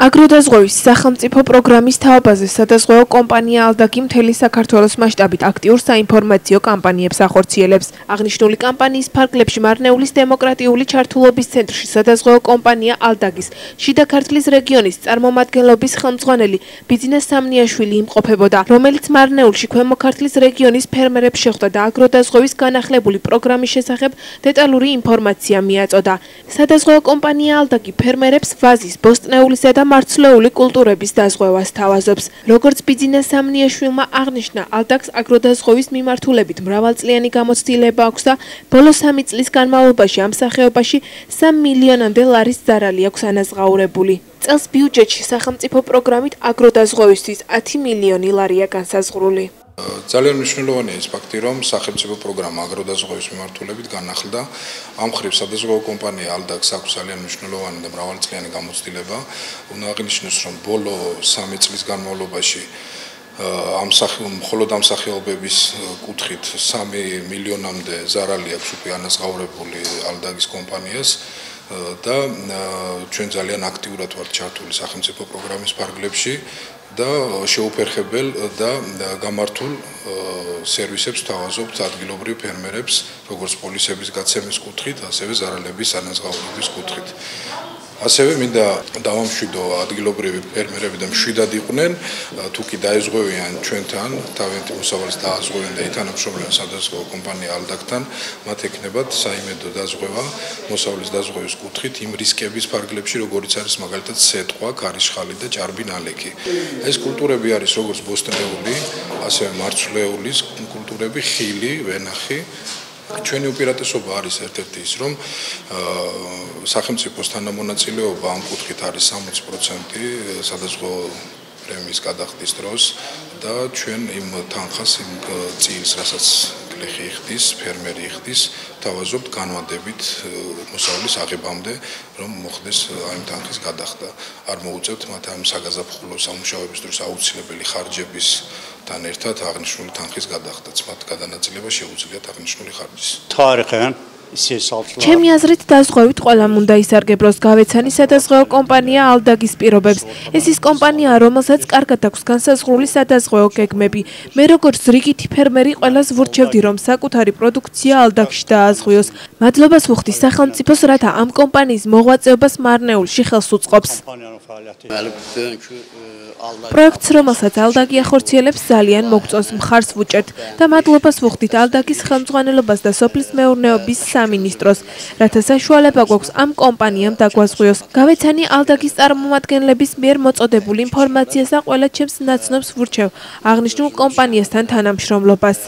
აგროდაზღვევის სახელმწიფო პროგრამის თაობაზე სადაზღვევო კომპანია ალდაკი მთელი საქართველოს მასშტაბით აქტიურ საინფორმაციო კამპანიებს ახორციელებს. აღნიშნული კამპანიის ფარგლებში მარნეულის დემოკრატიული ჩართულობის ცენტრში სადაზღვევო კომპანია ალდაკის შიდა ქართლის რეგიონის წარმომადგენლობის ხელმძღვანელი ბიძინას სამნიაშვილი იმყოფებოდა, რომელიც მარნეულში ქვემო ქართლის რეგიონის ფერმერებს შეხვდა და აგროდაზღვევის განახლებული პროგრამის შესახებ დეტალური ინფორმაცია მიაწოდა. სადაზღვევო კომპანია ალდაკი ფერმერებს ვაზის, ბოსტნეულისა და მარცვლეული კულტურების დაზღვევას თავაზობს. როგორც ბიძინას სამნიაშვილმა აღნიშნა, ალდაკს აგროდაზღვევის მიმართულებით მრავალწლიანი გამოცდილება აქვს და ბოლო 3 წლის განმავლობაში ამ სახეობაში 3 მილიონამდე ლარის ზარალი აქვს ანაზღაურებული. წელს ბიუჯეტში სახელმწიფო პროგრამით აგროდაზღვევისთვის 10 მილიონი ლარია განსაზღვრული. ძალიან მნიშვნელოვანია ის ფაქტი, რომ სახელმწიფო პროგრამა აგროდაზღვევის მიმართულებით განახლდა. ამ მხრივ სადაზღვევო კომპანია ალდაკს აქვს ძალიან მნიშვნელოვანი და მრავალწლიანი გამოცდილება. უნდა აღინიშნოს, რომ ბოლო 3 წლის განმავლობაში მხოლოდ ამ სახეობების კუთხით 3 მილიონამდე ზარალი აქვს უკვე ანაზღაურებული ალდაკის კომპანიას. და ჩვენ ძალიან აქტიურად ვართ ჩართული სახელმწიფო პროგრამის ფარგლებში და შეუფერხებელ და გამართულ სერვისებს თავაზობთ ადგილობრივ ფერმერებს, როგორც პოლისების გაცემის კუთხით, ასევე ზარალების ანაზღაურების კუთხით. ასევე მინდა დავამშვიდო ადგილობრივი ფერმერები და მშვიდად იყვნენ, თუ კი დაეზღვევიან ჩვენთან, თავიანთი მოსავალს დააზღვევენ და ითანამშრომლობენ სადაზღვევო კომპანია ალდაკთან, მათ ექნებათ საიმედო დაზღვევა, მოსავლის დაზღვევის კუთხით იმ რისკების ფარგლებში, როგორიც არის მაგალითად სეტყვა, ქარიშხალი და ჭარბი ნალექი. ეს კულტურები არის როგორც ბოსტნეული, ასევე მარცვლეულის კულტურები, ხილი, ვენახი. ჩვენი უპირატესობა არის ერთ-ერთი ის, რომ სახელმწიფოს თანამონაწილეობა ამ კუთხით არის 60% სადაზღვევო პრემიის გადახდის დროს და ჩვენ იმ თანხას, იმ წილს, რასაც გლეხი იხდის, ფერმერი იხდის, თავაზობთ განვადებით მოსავლის აღებამდე, რომ მოხდეს ამ თანხის გადახდა. არ მოუწევთ მათ ამ საგაზაფხულო სამუშაოების დროს აუცილებელი ხარჯების თან ერთად აღნიშნული თანხის გადახდაც. მათ გადანაწილება შეუძლიათ აღნიშნული ხარჯის. თარიღენ ჩემი აზრით დაზღვევით ყველამ უნდა ისარგებლოს გავეცანი სადაზღვევო კომპანია ალდაკის პირობებს. ეს ის კომპანიაა, რომელსაც კარგად აქვს განსაზღვრული სადაზღვევო გეგმები. მე როგორც რიგითი ფერმერი ყველას ვურჩევდი, რომ საკუთარი პროდუქცია ალდაკში დააზღვიოს. მადლობას ვუხდი სახელმწიფოს, რათა ამ კომპანიის მოღვაწეობას მარნეულში ხელს უწყობს. პროექტს, რომელსაც ალდაკი ახორციელებს, ძალიან მოგწონს, მხარს ვუჭერთ და მადლობას ვუხდით ალდაკის ხელმძღვანელობას და სოფლის მეურნეობის სამინისტროს, რათა საშუალება გვაქვს ამ კომპანიამ დაგვაზღვიოს. გავეცანი ალდაკის წარმომადგენლების მიერ მოწოდებული ინფორმაციას და ყველა ჩემს ნაცნობს ვურჩევ აღნიშნულ კომპანიასთან თანამშრომლობას.